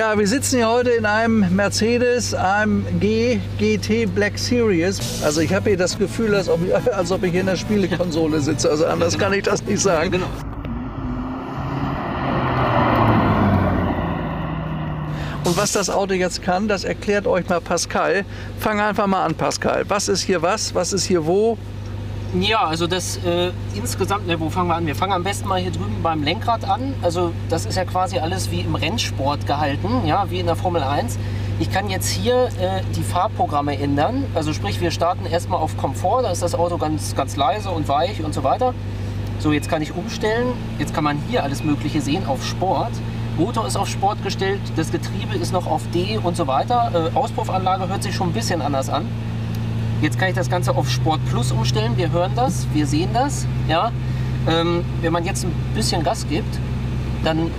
Ja, wir sitzen hier heute in einem Mercedes AMG GT Black Series. Also ich habe hier das Gefühl, als ob ich hier in der Spielekonsole sitze. Also anders kann ich das nicht sagen. Ja, genau. Und was das Auto jetzt kann, das erklärt euch mal Pascal. Fang einfach mal an, Pascal. Was ist hier was? Was ist hier wo? Ja, also das insgesamt, wo fangen wir an? Wir fangen am besten mal hier drüben beim Lenkrad an. Also das ist ja quasi alles wie im Rennsport gehalten, ja, wie in der Formel 1. Ich kann jetzt hier die Fahrprogramme ändern. Also sprich, wir starten erstmal auf Komfort, da ist das Auto ganz leise und weich und so weiter. So, jetzt kann ich umstellen. Jetzt kann man hier alles Mögliche sehen auf Sport. Motor ist auf Sport gestellt, das Getriebe ist noch auf D und so weiter. Auspuffanlage hört sich schon ein bisschen anders an. Jetzt kann ich das Ganze auf Sport Plus umstellen. Wir hören das, wir sehen das. Ja? Wenn man jetzt ein bisschen Gas gibt, dann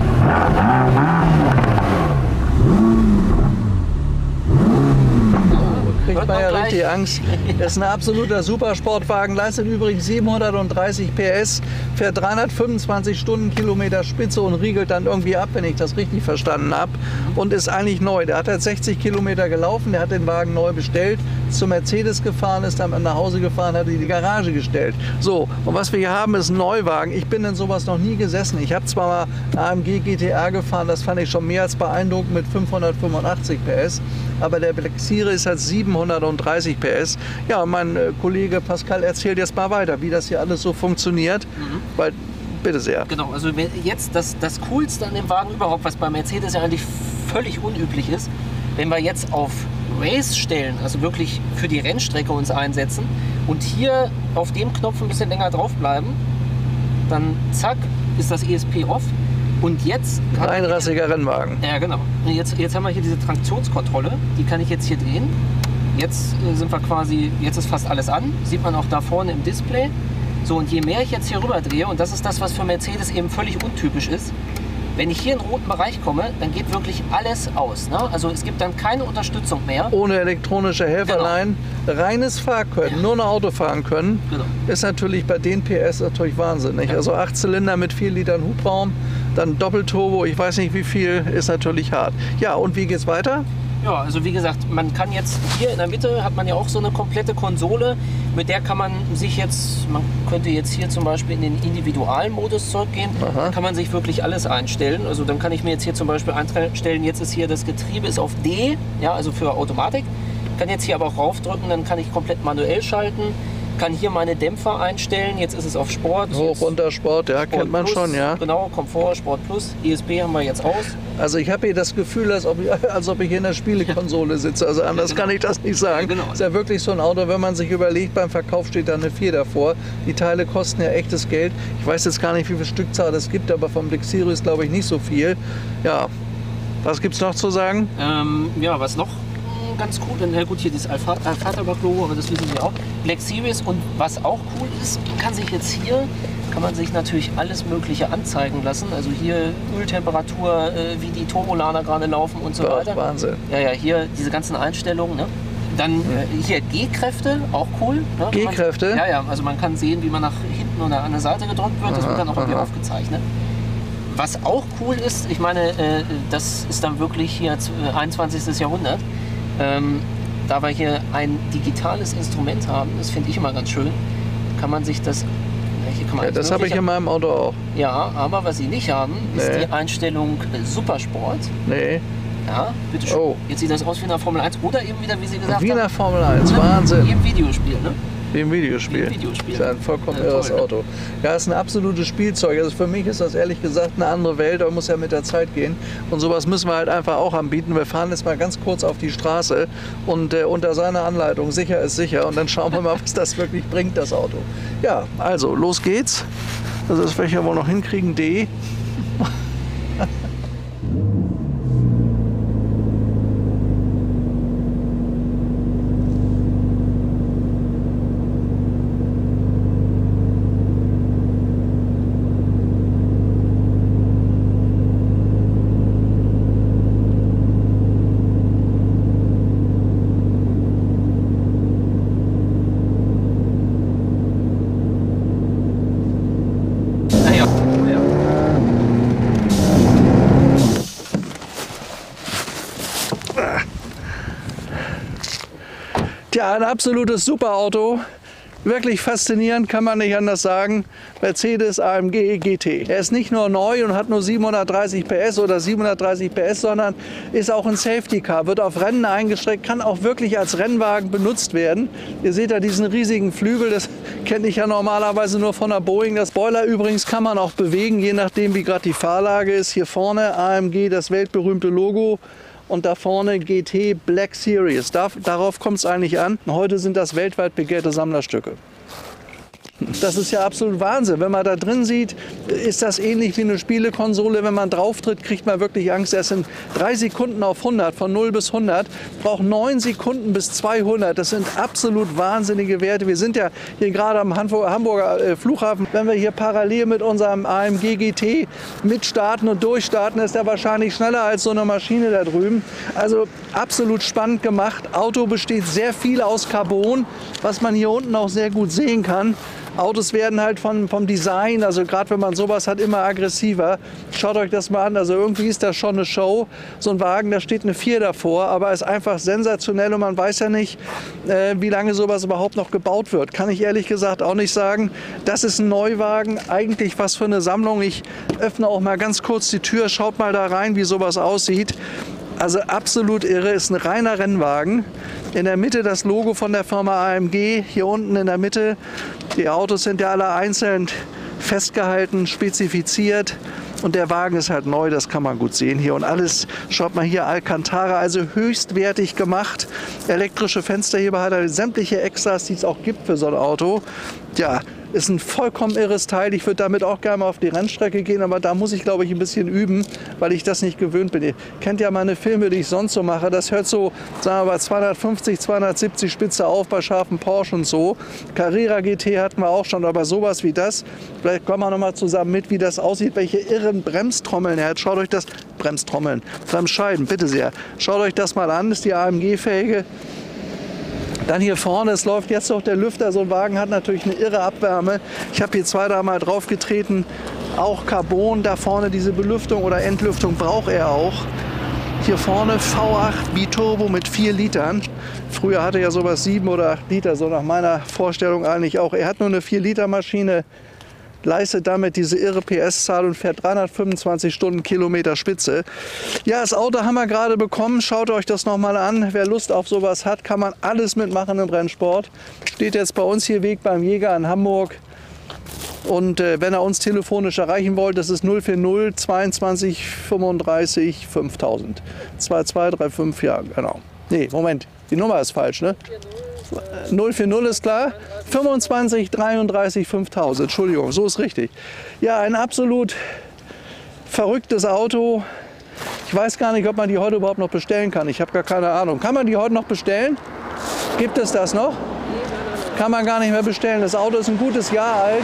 kriegt man ja richtig Angst. Das ist ein absoluter Supersportwagen, leistet übrigens 730 PS, fährt 325 Stundenkilometer Spitze und riegelt dann irgendwie ab, wenn ich das richtig verstanden habe. Und ist eigentlich neu. Der hat jetzt 60 Kilometer gelaufen, der hat den Wagen neu bestellt, ist zu Mercedes gefahren, ist dann nach Hause gefahren, hat ihn in die Garage gestellt. So, und was wir hier haben, ist ein Neuwagen. Ich bin in sowas noch nie gesessen. Ich habe zwar mal AMG GTR gefahren, das fand ich schon mehr als beeindruckend mit 585 PS. Aber der Black Series hat 730 PS. Ja, mein Kollege Pascal erzählt jetzt mal weiter, wie das hier alles so funktioniert. Weil, bitte sehr. Genau, also jetzt das Coolste an dem Wagen überhaupt, was bei Mercedes ja eigentlich völlig unüblich ist, wenn wir jetzt auf Race stellen, also wirklich für die Rennstrecke uns einsetzen und hier auf dem Knopf ein bisschen länger drauf bleiben, dann zack, ist das ESP off. Und jetzt ein einrassiger Rennwagen. Ja, genau. Jetzt haben wir hier diese Traktionskontrolle, die kann ich jetzt hier drehen. Jetzt sind wir quasi, jetzt ist fast alles an, sieht man auch da vorne im Display. So, und je mehr ich jetzt hier rüber drehe, und das ist das, was für Mercedes eben völlig untypisch ist, wenn ich hier in den roten Bereich komme, dann geht wirklich alles aus. Ne? Also es gibt dann keine Unterstützung mehr. Ohne elektronische Helferlein, genau. Reines Fahrkönnen, nur noch Auto fahren können, genau. Ist natürlich bei den PS natürlich wahnsinnig. Ja. Also 8 Zylinder mit 4 Litern Hubraum, dann Doppelturbo, ich weiß nicht wie viel, ist natürlich hart. Ja, und wie geht's weiter? Ja, also wie gesagt, man kann jetzt hier in der Mitte hat man ja auch so eine komplette Konsole, mit der kann man sich jetzt, man könnte jetzt hier zum Beispiel in den Individualmodus zurückgehen, da kann man sich wirklich alles einstellen. Also dann kann ich mir jetzt hier zum Beispiel einstellen, jetzt ist hier das Getriebe ist auf D, ja, also für Automatik. Kann jetzt hier aber auch raufdrücken, dann kann ich komplett manuell schalten. Kann hier meine Dämpfer einstellen, jetzt ist es auf Sport. Hoch, runter, Sport, ja, Sport kennt man Plus, schon, ja. Genau, Komfort, Sport Plus, ESP haben wir jetzt aus. Also ich habe hier das Gefühl, als ob ich hier in der Spielekonsole sitze, also anders ja, genau. Kann ich das nicht sagen. Ja, genau. Ist ja wirklich so ein Auto, wenn man sich überlegt, beim Verkauf steht da eine 4 davor. Die Teile kosten ja echtes Geld. Ich weiß jetzt gar nicht, wie viel Stückzahl es gibt, aber vom Black Series glaube ich nicht so viel. Ja, was gibt es noch zu sagen? Ja, was noch? Ganz cool, na gut, hier das Alpha-Tabak-Logo, aber das wissen Sie auch. Black Series, und was auch cool ist, kann man sich natürlich alles Mögliche anzeigen lassen. Also hier Öltemperatur, wie die Turbolader gerade laufen und so weiter. Wahnsinn. Ja, hier diese ganzen Einstellungen. Ne? Dann hier G-Kräfte, auch cool. Ne? G-Kräfte? Ja, also man kann sehen, wie man nach hinten oder an der Seite gedrückt wird. Das wird dann auch irgendwie aufgezeichnet. Was auch cool ist, ich meine, das ist dann wirklich hier 21. Jahrhundert. Da wir hier ein digitales Instrument haben, das finde ich immer ganz schön, kann man sich das... das habe ich in meinem Auto auch. Ja, aber was Sie nicht haben, ist die Einstellung Supersport. Nee. Ja, bitte schön. Oh. Jetzt sieht das aus wie in der Formel 1 oder eben wieder, wie Sie gesagt haben. Wie in der Formel 1, Wahnsinn. Wie im Videospiel, ne? Wie im Videospiel. Das ist ein vollkommen irres Auto. Ja, es ist ein absolutes Spielzeug. Also für mich ist das ehrlich gesagt eine andere Welt, aber muss ja mit der Zeit gehen. Und sowas müssen wir halt einfach auch anbieten. Wir fahren jetzt mal ganz kurz auf die Straße und unter seiner Anleitung, sicher ist sicher. Und dann schauen wir mal, was das wirklich bringt, das Auto. Ja, also los geht's. Also das werde ich ja wohl noch hinkriegen. D. Ja, ein absolutes Superauto. Wirklich faszinierend, kann man nicht anders sagen. Mercedes AMG GT. Er ist nicht nur neu und hat nur 730 PS oder 730 PS, sondern ist auch ein Safety Car, wird auf Rennen eingestreckt, kann auch wirklich als Rennwagen benutzt werden. Ihr seht da diesen riesigen Flügel, das kenne ich ja normalerweise nur von der Boeing. Das Spoiler übrigens kann man auch bewegen, je nachdem wie gerade die Fahrlage ist. Hier vorne AMG, das weltberühmte Logo. Und da vorne GT Black Series. Darauf kommt es eigentlich an. Heute sind das weltweit begehrte Sammlerstücke. Das ist ja absolut Wahnsinn. Wenn man da drin sieht, ist das ähnlich wie eine Spielekonsole. Wenn man drauf tritt, kriegt man wirklich Angst. Es sind 3 Sekunden auf 100, von 0 bis 100. Braucht 9 Sekunden bis 200. Das sind absolut wahnsinnige Werte. Wir sind ja hier gerade am Hamburger Flughafen. Wenn wir hier parallel mit unserem AMG GT mitstarten und durchstarten, ist er wahrscheinlich schneller als so eine Maschine da drüben. Also absolut spannend gemacht. Auto besteht sehr viel aus Carbon, was man hier unten auch sehr gut sehen kann. Autos werden halt vom Design, also gerade wenn man sowas hat, immer aggressiver. Schaut euch das mal an, also irgendwie ist das schon eine Show. So ein Wagen, da steht eine 4 davor, aber ist einfach sensationell und man weiß ja nicht, wie lange sowas überhaupt noch gebaut wird. Kann ich ehrlich gesagt auch nicht sagen. Das ist ein Neuwagen, eigentlich was für eine Sammlung. Ich öffne auch mal ganz kurz die Tür, schaut mal da rein, wie sowas aussieht. Also absolut irre, ist ein reiner Rennwagen. In der Mitte das Logo von der Firma AMG, hier unten in der Mitte. Die Autos sind ja alle einzeln festgehalten, spezifiziert. Und der Wagen ist halt neu, das kann man gut sehen hier. Und alles, schaut mal hier, Alcantara, also höchstwertig gemacht. Elektrische Fensterheber hat er, sämtliche Extras, die es auch gibt für so ein Auto. Ja, ist ein vollkommen irres Teil. Ich würde damit auch gerne mal auf die Rennstrecke gehen, aber da muss ich, glaube ich, ein bisschen üben, weil ich das nicht gewöhnt bin. Ihr kennt ja meine Filme, die ich sonst so mache. Das hört so, sagen wir mal, 250, 270 Spitze auf bei scharfen Porsche und so. Carrera GT hatten wir auch schon, aber sowas wie das. Vielleicht kommen wir noch mal zusammen mit, wie das aussieht, welche irren Bremstrommeln er hat. Schaut euch das, Bremsscheiben, bitte sehr. Schaut euch das mal an, das ist die AMG-Fähige. Dann hier vorne, es läuft jetzt noch der Lüfter. So ein Wagen hat natürlich eine irre Abwärme. Ich habe hier 2, 3 Mal drauf getreten. Auch Carbon, da vorne diese Belüftung oder Entlüftung braucht er auch. Hier vorne V8 Biturbo mit 4 Litern. Früher hatte er sowas 7 oder 8 Liter, so nach meiner Vorstellung eigentlich auch. Er hat nur eine 4-Liter-Maschine, leistet damit diese irre PS-Zahl und fährt 325 Stundenkilometer Spitze. Ja, das Auto haben wir gerade bekommen. Schaut euch das nochmal an. Wer Lust auf sowas hat, kann man alles mitmachen im Rennsport. Steht jetzt bei uns hier Weg beim Jäger in Hamburg. Und wenn ihr uns telefonisch erreichen wollt, das ist 040 22 35 5000. 2235, ja, genau. Nee, Moment, die Nummer ist falsch, ne? 040 ist klar, 25 33 5000, Entschuldigung, so ist richtig. Ja, ein absolut verrücktes Auto. Ich weiß gar nicht, ob man die heute überhaupt noch bestellen kann. Ich habe gar keine Ahnung. Kann man die heute noch bestellen? Gibt es das noch? Kann man gar nicht mehr bestellen. Das Auto ist ein gutes Jahr alt.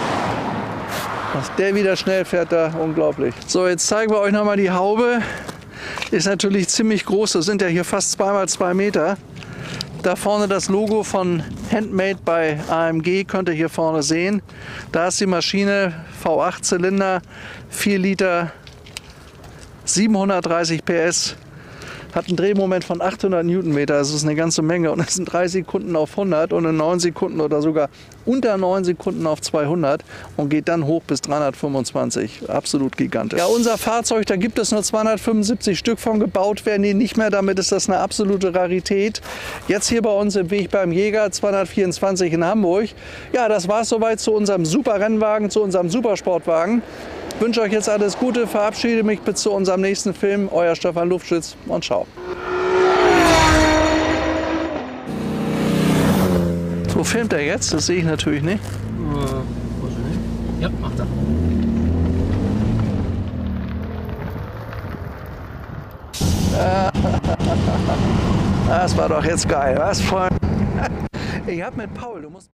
Was der wieder schnell fährt, da unglaublich. So, jetzt zeigen wir euch noch mal die Haube. Ist natürlich ziemlich groß. Das sind ja hier fast 2 mal 2 Meter. Da vorne das Logo von Handmade bei AMG könnt ihr hier vorne sehen. Da ist die Maschine, V8 Zylinder, 4 Liter, 730 PS. Hat einen Drehmoment von 800 Newtonmeter, das ist eine ganze Menge. Und es sind 3 Sekunden auf 100 und in 9 Sekunden oder sogar unter 9 Sekunden auf 200 und geht dann hoch bis 325. Absolut gigantisch. Ja, unser Fahrzeug, da gibt es nur 275 Stück von gebaut, werden die nicht mehr. Damit ist das eine absolute Rarität. Jetzt hier bei uns im Weg beim Jäger 224 in Hamburg. Ja, das war es soweit zu unserem super Rennwagen, zu unserem Supersportwagen. Ich wünsche euch jetzt alles Gute, verabschiede mich bis zu unserem nächsten Film. Euer Stefan Luftschütz und ciao. Wo filmt er jetzt? Das sehe ich natürlich nicht. Ja, macht er. Das war doch jetzt geil, was? Ich hab mit Paul, du musst...